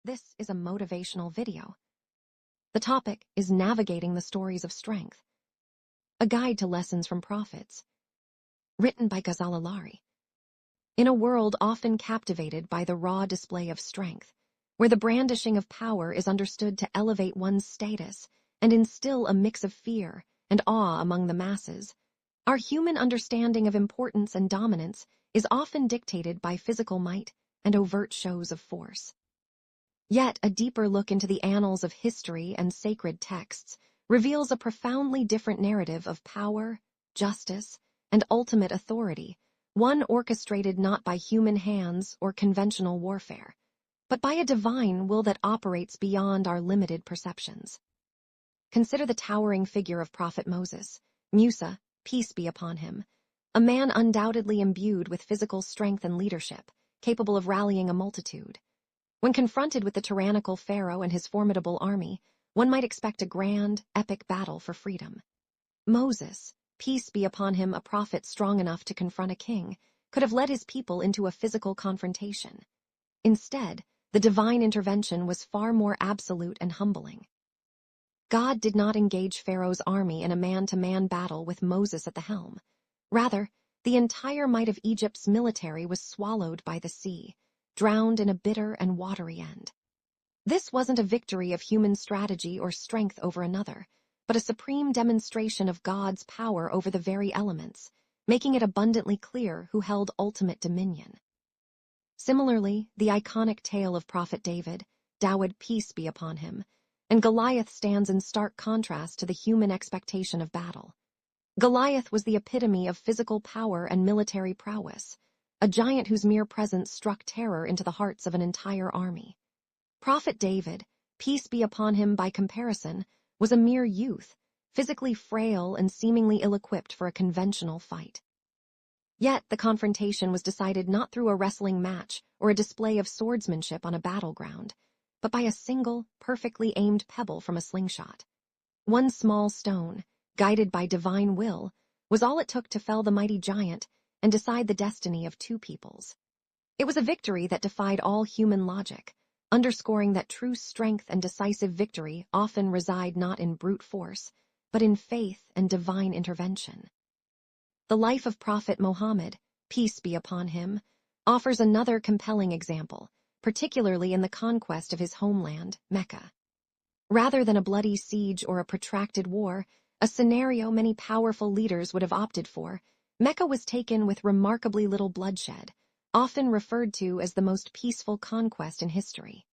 This is a motivational video. The topic is navigating the stories of strength. A guide to lessons from prophets. Written by Ghazala Lari. In a world often captivated by the raw display of strength, where the brandishing of power is understood to elevate one's status and instill a mix of fear and awe among the masses, our human understanding of importance and dominance is often dictated by physical might and overt shows of force. Yet a deeper look into the annals of history and sacred texts reveals a profoundly different narrative of power, justice, and ultimate authority, one orchestrated not by human hands or conventional warfare, but by a divine will that operates beyond our limited perceptions. Consider the towering figure of Prophet Moses, Musa, peace be upon him, a man undoubtedly imbued with physical strength and leadership, capable of rallying a multitude. When confronted with the tyrannical Pharaoh and his formidable army, one might expect a grand, epic battle for freedom. Moses, peace be upon him, a prophet strong enough to confront a king, could have led his people into a physical confrontation. Instead, the divine intervention was far more absolute and humbling. God did not engage Pharaoh's army in a man-to-man battle with Moses at the helm. Rather, the entire might of Egypt's military was swallowed by the sea, drowned in a bitter and watery end. This wasn't a victory of human strategy or strength over another, but a supreme demonstration of God's power over the very elements, making it abundantly clear who held ultimate dominion. Similarly, the iconic tale of Prophet David, Dawud peace be upon him, and Goliath stands in stark contrast to the human expectation of battle. Goliath was the epitome of physical power and military prowess, a giant whose mere presence struck terror into the hearts of an entire army. Prophet David, peace be upon him by comparison, was a mere youth, physically frail and seemingly ill-equipped for a conventional fight. Yet the confrontation was decided not through a wrestling match or a display of swordsmanship on a battleground, but by a single, perfectly aimed pebble from a slingshot. One small stone, guided by divine will, was all it took to fell the mighty giant and decide the destiny of two peoples. It was a victory that defied all human logic, underscoring that true strength and decisive victory often reside not in brute force, but in faith and divine intervention. The life of Prophet Muhammad, peace be upon him, offers another compelling example, particularly in the conquest of his homeland, Mecca. Rather than a bloody siege or a protracted war, a scenario many powerful leaders would have opted for, Mecca was taken with remarkably little bloodshed, often referred to as the most peaceful conquest in history.